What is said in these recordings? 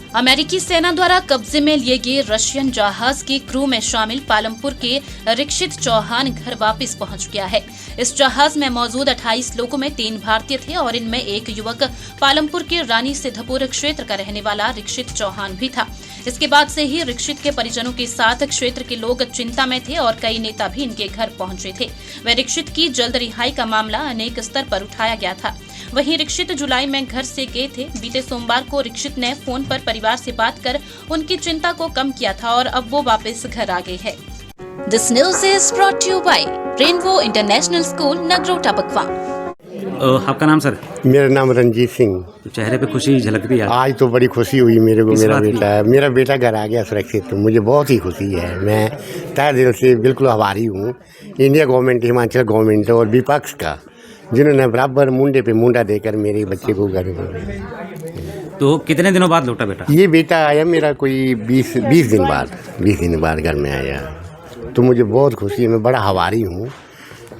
अमेरिकी सेना द्वारा कब्जे में लिए गए रशियन जहाज के क्रू में शामिल पालमपुर के रिक्षित चौहान घर वापस पहुंच गया है। इस जहाज में मौजूद 28 लोगों में 3 भारतीय थे और इनमें एक युवक पालमपुर के रानी सिद्धपुर क्षेत्र का रहने वाला रिक्षित चौहान भी था। इसके बाद से ही रिक्षित के परिजनों के साथ क्षेत्र के लोग चिंता में थे और कई नेता भी इनके घर पहुंचे थे। वह रिक्षित की जल्द रिहाई का मामला अनेक स्तर पर उठाया गया था। वहीं रिक्षित जुलाई में घर से गए थे। बीते सोमवार को रिक्षित ने फोन पर परिवार से बात कर उनकी चिंता को कम किया था और अब वो वापस घर आ गए हैं। This news is brought you by Rainbow International School Nagrota Bagwan. आपका नाम सर? मेरा नाम रंजीत सिंह। तो चेहरे पे खुशी झलक रही है आज तो बड़ी खुशी हुई मेरे को। किस बात की? मेरा बेटा घर आ गया सुरक्षित, तो मुझे बहुत ही खुशी है। मैं तहे दिल से बिल्कुल आभारी हूँ इंडिया गवर्नमेंट, हिमाचल गवर्नमेंट और विपक्ष का, जिन्होंने बराबर मुंडे पे मुंडा देकर मेरे बच्चे को घर। तो कितने दिनों बाद लौटा बेटा? ये बेटा आया मेरा कोई 20 दिन बाद घर में आया। तो मुझे बहुत खुशी है, मैं बड़ा आभारी हूँ।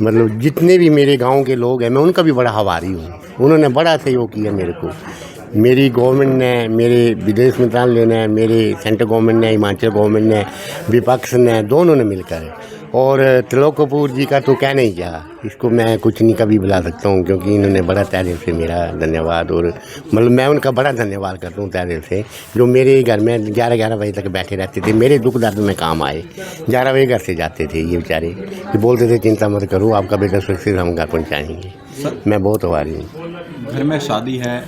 मतलब जितने भी मेरे गांव के लोग हैं, मैं उनका भी बड़ा आभारी हूँ। उन्होंने बड़ा सहयोग किया मेरे को। मेरी गवर्नमेंट ने, मेरे विदेश मंत्रालय ने, मेरे सेंट्रल गवर्नमेंट ने, हिमाचल गवर्नमेंट ने, विपक्ष ने, दोनों ने मिलकर। और त्रिलोक कपूर जी का तो कहना ही क्या, इसको मैं कुछ नहीं कभी बुला सकता हूँ, क्योंकि इन्होंने बड़ा तहे दिल से मेरा धन्यवाद। और मतलब मैं उनका बड़ा धन्यवाद करता हूँ तहे दिल से, जो मेरे घर में 11 बजे तक बैठे रहते थे। मेरे दुख दर्द में काम आए। 11 बजे घर से जाते थे ये बेचारे, ये बोलते थे चिंता मत करो, आपका बेटा सुरक्षित हम घर पहुँचाएँगे। मैं बहुत आभारी हूँ। घर में शादी है,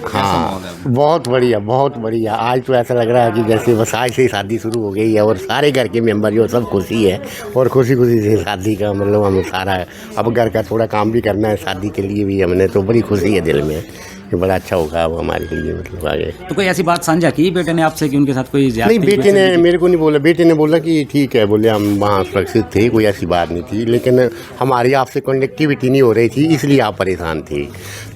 हाँ, बहुत बढ़िया। आज तो ऐसा लग रहा है कि जैसे बस आज से ही शादी शुरू हो गई है और सारे घर के मेंबर जो सब खुशी है और खुशी से शादी का मतलब हम सारा अब घर का थोड़ा काम भी करना है शादी के लिए भी हमने, तो बड़ी खुशी है दिल में कि बड़ा अच्छा होगा अब हमारे लिए मतलब आगे। तो कोई ऐसी बात साझा की बेटे ने आपसे कि उनके साथ कोई नहीं, बेटे ने मेरे को नहीं बोला। बेटे ने बोला कि ठीक है, बोले हम वहाँ सुरक्षित थे, कोई ऐसी बात नहीं थी, लेकिन हमारी आपसे कनेक्टिविटी नहीं हो रही थी, इसलिए आप परेशान थे।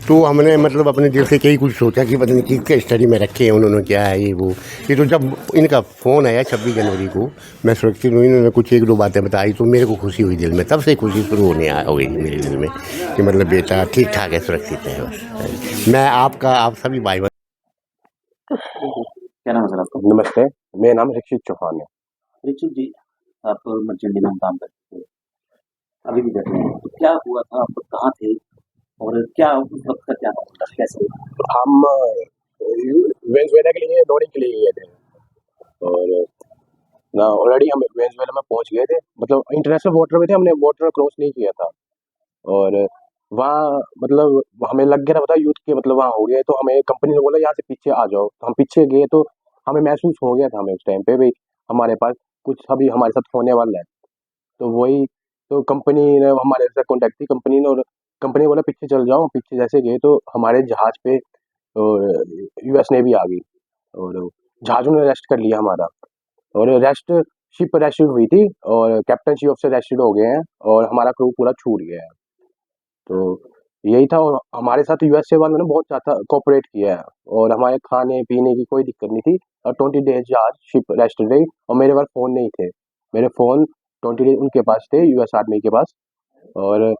तो हमने मतलब अपने दिल से कई कुछ सोचा कि पता नहीं किसके स्टडी में रखे हैं उन्होंने, क्या है ये वो। ये तो जब इनका फ़ोन आया 26 जनवरी को, मैं सुरक्षित हुई, इन्होंने कुछ 1-2 बातें बताई, तो मेरे को खुशी हुई दिल में। तब से खुशी शुरू होने हो गई मेरे दिल में कि मतलब बेटा ठीक ठाक है, सुरक्षित है। बस मैं आप सभी भाई। क्या नाम है सर आपका? नमस्ते, मेरा नाम रिक्षित चौहान है। रिक्षित जी, आप मर्चेंडी में काम करते थे, अभी भी करते हैं, तो क्या हुआ था? आप कहाँ थे और क्या उस वक्त का क्या माहौल था, कैसे? हम वेनेजुएला के लिए दौड़ने के लिए गए थे और ना ऑलरेडी हम वेनेजुएला में पहुंच गए थे। मतलब इंटरनेशनल वाटर में थे, हमने वाटर क्रॉस नहीं किया था और वहाँ मतलब हमें लग गया था पता यूथ के, मतलब वहाँ हो गया। तो हमें कंपनी ने बोला यहाँ से पीछे आ जाओ, तो हम पीछे गए। तो हमें महसूस हो गया था हमें उस टाइम पे भाई हमारे पास कुछ अभी हमारे साथ होने वाला है। तो वही, तो कंपनी ने हमारे साथ कॉन्टैक्ट की कंपनी ने, और कंपनी ने बोला पीछे चल जाओ। पीछे जैसे गए तो हमारे जहाज़ पे यूएस नेवी आ गई और जहाज़ों ने अरेस्ट कर लिया हमारा। और शिप अरेस्टेड हुई थी और कैप्टन चीफ ऑफिसर अरेस्टेड हो गए हैं और हमारा क्रू पूरा छूट गया है। तो यही था। और हमारे साथ यूएस वालों ने बहुत ज़्यादा कोऑपरेट किया है और हमारे खाने पीने की कोई दिक्कत नहीं थी। और 20 डेज जहाज शिप अरेस्टेड रही और मेरे पास फ़ोन नहीं थे। मेरे फ़ोन 20 डेज उनके पास थे, यूएस आर्मी के पास। और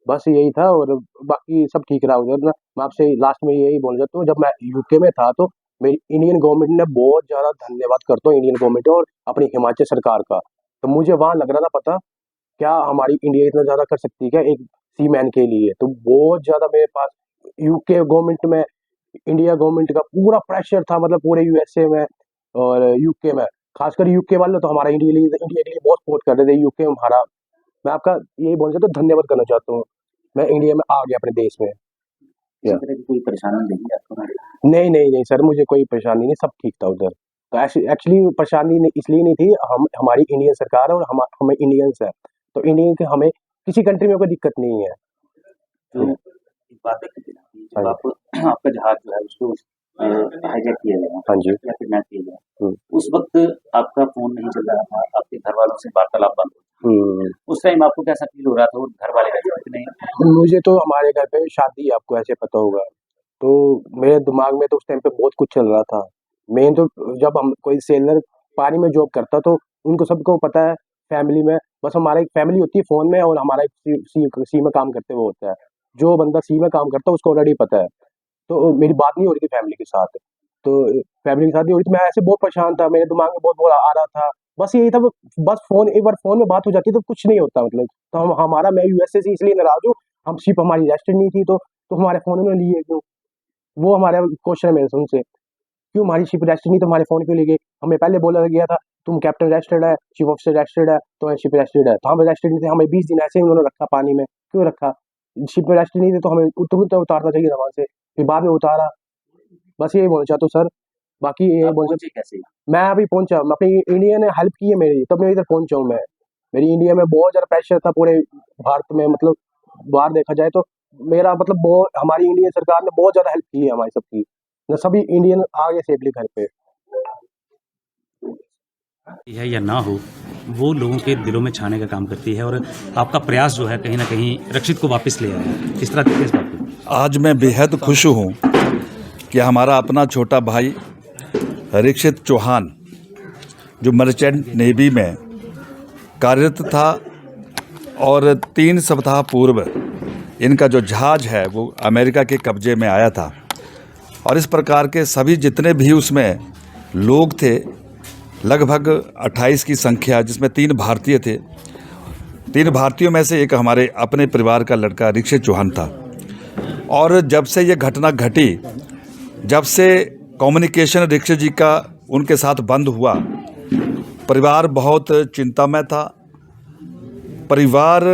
बस यही था और बाकी सब ठीक रहा उधर ना। मैं आपसे लास्ट में यही बोलना चाहता हूँ, जब मैं यूके में था तो मेरी इंडियन गवर्नमेंट ने बहुत ज़्यादा धन्यवाद करता हूँ इंडियन गवर्नमेंट और अपनी हिमाचल सरकार का। तो मुझे वहाँ लग रहा था पता क्या हमारी इंडिया इतना ज़्यादा कर सकती है क्या एक सीमैन के लिए। तो बहुत ज़्यादा मेरे पास यूके गवर्नमेंट में, इंडिया गवर्नमेंट का पूरा प्रेशर था, मतलब पूरे यूएसए में और यूके में। खासकर यूके वाले तो हमारा इंडिया के लिए बहुत सपोर्ट कर रहे थे। यूके में हमारा, मैं आपका यही बोलना चाहता हूँ, धन्यवाद करना चाहता हूँ। मैं इंडिया में आ गया अपने देश में। किसी तरह की कोई परेशानी नहीं आपको? नहीं सर, मुझे कोई परेशानी नहीं, सब ठीक था उधर। तो एक्चुअली परेशानी इसलिए नहीं थी, हमारी इंडियन सरकार है और हमें इंडियंस है, तो इंडियन के हमें किसी कंट्री में कोई दिक्कत नहीं है। तो एक बात देखते थे ना कि जब आपका जहाज जो है उसको हाईजैक किया गया, हाँ जी, या किडनैप किया गया, उस वक्त आपका फोन नहीं चल रहा था, आपके घर वालों से वार्तालाप बंद हो गई। उस टाइम आपको कैसा फील हो रहा था? और घर वाले कैसे थे? नहीं, मुझे तो हमारे घर पे शादी है, आपको ऐसे पता होगा, तो मेरे दिमाग में तो उस टाइम पे बहुत कुछ चल रहा था। मेन तो जब हम कोई सेलर पानी में जॉब करता तो उनको सबको पता है फैमिली में, बस हमारा एक फैमिली होती है फ़ोन में और हमारा एक सी में काम करते वो होता है। जो बंदा सी में काम करता है उसको ऑलरेडी पता है। तो मेरी बात नहीं हो रही थी फैमिली के साथ। तो फैमिली के साथ भी हुई। तो मैं ऐसे बहुत परेशान था, मेरे दिमाग में बहुत बहुत आ रहा था। बस यही था, बस फोन, एक बार फोन में बात हो जाती तो कुछ नहीं होता, मतलब। तो हमारा, मैं यूएसए से इसलिए नाराज हूँ, हम शिप हमारी रजिस्टर्ड नहीं थी, तो हमारे फोन उन्होंने लिए क्यों? वो हमारा क्वेश्चन है मेरे से उनसे, क्यों हमारी शिप रजिस्टर्ड नहीं तो हमारे फोन क्यों ले गए? हमें पहले बोला गया था तुम कैप्टन रजिस्टर्ड है, चीफ ऑफिसर रजिस्टर्ड है, तो शिप रजिस्टर्ड है। तो हम रजिस्टर्ड नहीं थे, हमें 20 दिन ऐसे ही उन्होंने रखा पानी में। क्यों रखा? शिप में रजिस्टर्ड नहीं थे तो हमें तुरंत उतारना चाहिए था वहां से, फिर बाद में उतारा। बस यही बोलना चाहता हूँ सर, बाकी ये आप बोल पहुंचे कैसे? मैं अभी पहुंचा, मैं अपनी इंडिया ने हेल्प की है मेरी, तब मैं इधर पहुंचा हूँ मैं। मेरी इंडिया में बहुत ज़्यादा प्रेशर था पूरे भारत में, मतलब बाहर देखा जाए तो मेरा, मतलब बहुत, हमारी इंडियन सरकार ने बहुत ज़्यादा हेल्प की है हमारी सबकी, न सभी इंडियन आ गए सेफली घर पे। है या ना हो, वो लोगों के दिलों में छाने का काम करती है, और आपका प्रयास जो है कहीं ना कहीं रक्षित को वापस ले आया है। किस तरह देखते हैं इस बात को? आज मैं बेहद खुश हूँ कि हमारा अपना छोटा भाई रक्षित चौहान, जो मर्चेंट नेवी में कार्यरत था, और 3 सप्ताह पूर्व इनका जो जहाज है वो अमेरिका के कब्जे में आया था। और इस प्रकार के सभी जितने भी उसमें लोग थे, लगभग 28 की संख्या, जिसमें 3 भारतीय थे। 3 भारतीयों में से एक हमारे अपने परिवार का लड़का रक्षित चौहान था। और जब से ये घटना घटी, जब से कम्युनिकेशन रक्षित जी का उनके साथ बंद हुआ, परिवार बहुत चिंता में था। परिवार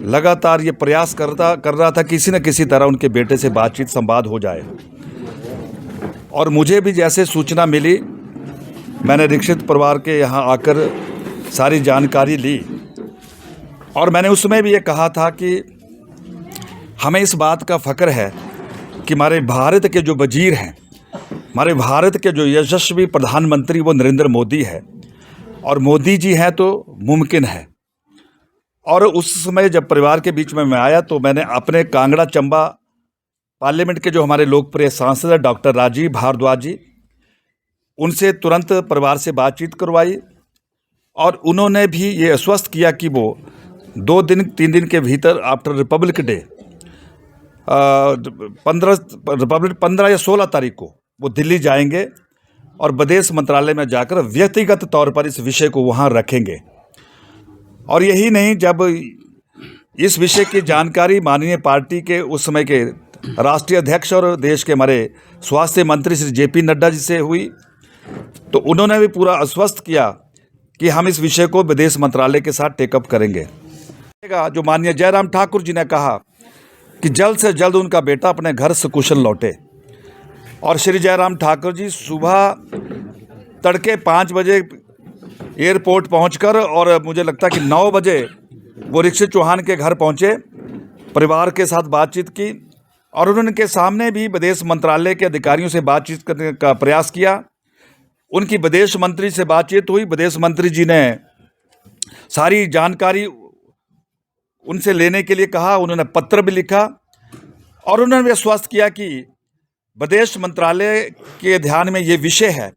लगातार ये प्रयास कर रहा था किसी न किसी तरह उनके बेटे से बातचीत संवाद हो जाए। और मुझे भी जैसे सूचना मिली, मैंने रक्षित परिवार के यहाँ आकर सारी जानकारी ली, और मैंने उसमें भी ये कहा था कि हमें इस बात का फ़ख्र है कि हमारे भारत के जो वजीर हैं, हमारे भारत के जो यशस्वी प्रधानमंत्री वो नरेंद्र मोदी है, और मोदी जी हैं तो मुमकिन है। और उस समय जब परिवार के बीच में मैं आया तो मैंने अपने कांगड़ा चंबा पार्लियामेंट के जो हमारे लोकप्रिय सांसद हैं डॉक्टर राजीव भारद्वाज जी, उनसे तुरंत परिवार से बातचीत करवाई, और उन्होंने भी ये आश्वस्त किया कि वो 2-3 दिन के भीतर आफ्टर रिपब्लिक डे 15 या 16 तारीख को वो दिल्ली जाएंगे, और विदेश मंत्रालय में जाकर व्यक्तिगत तौर पर इस विषय को वहाँ रखेंगे। और यही नहीं, जब इस विषय की जानकारी माननीय पार्टी के उस समय के राष्ट्रीय अध्यक्ष और देश के हमारे स्वास्थ्य मंत्री श्री JP नड्डा जी से हुई, तो उन्होंने भी पूरा आश्वस्त किया कि हम इस विषय को विदेश मंत्रालय के साथ टेकअप करेंगे। जो माननीय जयराम ठाकुर जी ने कहा कि जल्द से जल्द उनका बेटा अपने घर सकुशल लौटे, और श्री जयराम ठाकुर जी सुबह तड़के 5 बजे एयरपोर्ट पहुंचकर, और मुझे लगता है कि 9 बजे वो रक्षित चौहान के घर पहुंचे, परिवार के साथ बातचीत की, और उनके सामने भी विदेश मंत्रालय के अधिकारियों से बातचीत करने का प्रयास किया। उनकी विदेश मंत्री से बातचीत हुई, विदेश मंत्री जी ने सारी जानकारी उनसे लेने के लिए कहा, उन्होंने पत्र भी लिखा, और उन्होंने भी आश्वस्त किया कि विदेश मंत्रालय के ध्यान में ये विषय है,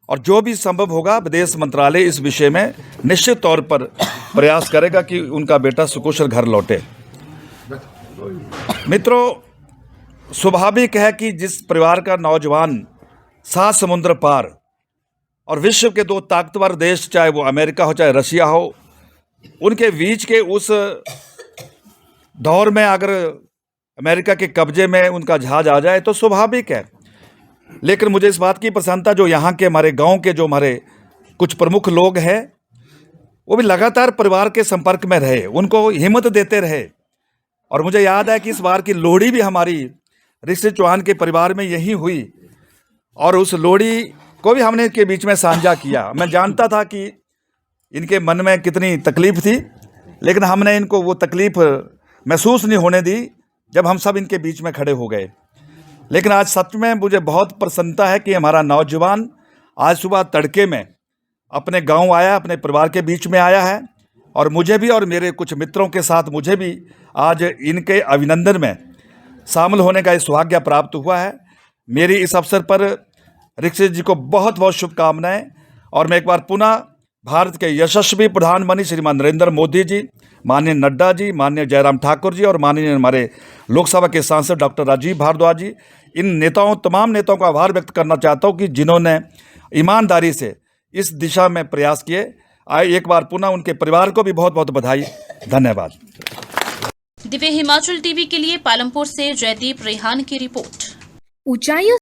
और जो भी संभव होगा विदेश मंत्रालय इस विषय में निश्चित तौर पर प्रयास करेगा कि उनका बेटा सुकुशल घर लौटे। मित्रों, स्वाभाविक है कि जिस परिवार का नौजवान 7 समुद्र पार, और विश्व के 2 ताकतवर देश, चाहे वो अमेरिका हो चाहे रशिया हो, उनके बीच के उस दौर में अगर अमेरिका के कब्जे में उनका जहाज आ जाए तो स्वाभाविक है। लेकिन मुझे इस बात की प्रसन्नता, जो यहाँ के हमारे गांव के जो हमारे कुछ प्रमुख लोग हैं, वो भी लगातार परिवार के संपर्क में रहे, उनको हिम्मत देते रहे। और मुझे याद है कि इस बार की लोहड़ी भी हमारी रक्षित चौहान के परिवार में यही हुई, और उस लोहड़ी को भी हमने इनके बीच में साझा किया। मैं जानता था कि इनके मन में कितनी तकलीफ़ थी, लेकिन हमने इनको वो तकलीफ़ महसूस नहीं होने दी जब हम सब इनके बीच में खड़े हो गए। लेकिन आज सच में मुझे बहुत प्रसन्नता है कि हमारा नौजवान आज सुबह तड़के में अपने गांव आया, अपने परिवार के बीच में आया है, और मुझे भी और मेरे कुछ मित्रों के साथ मुझे भी आज इनके अभिनंदन में शामिल होने का सौभाग्य प्राप्त हुआ है। मेरी इस अवसर पर रक्षित जी को बहुत बहुत शुभकामनाएं, और मैं एक बार पुनः भारत के यशस्वी प्रधानमंत्री श्रीमान नरेंद्र मोदी जी, माननीय नड्डा जी, माननीय जयराम ठाकुर जी और माननीय हमारे लोकसभा के सांसद डॉक्टर राजीव भारद्वाज जी, इन नेताओं, तमाम नेताओं का आभार व्यक्त करना चाहता हूं कि जिन्होंने ईमानदारी से इस दिशा में प्रयास किए। एक बार पुनः उनके परिवार को भी बहुत बहुत बधाई। धन्यवाद। दिव्य हिमाचल टीवी के लिए पालमपुर से जयदीप रेहान की रिपोर्ट। ऊंचाइयों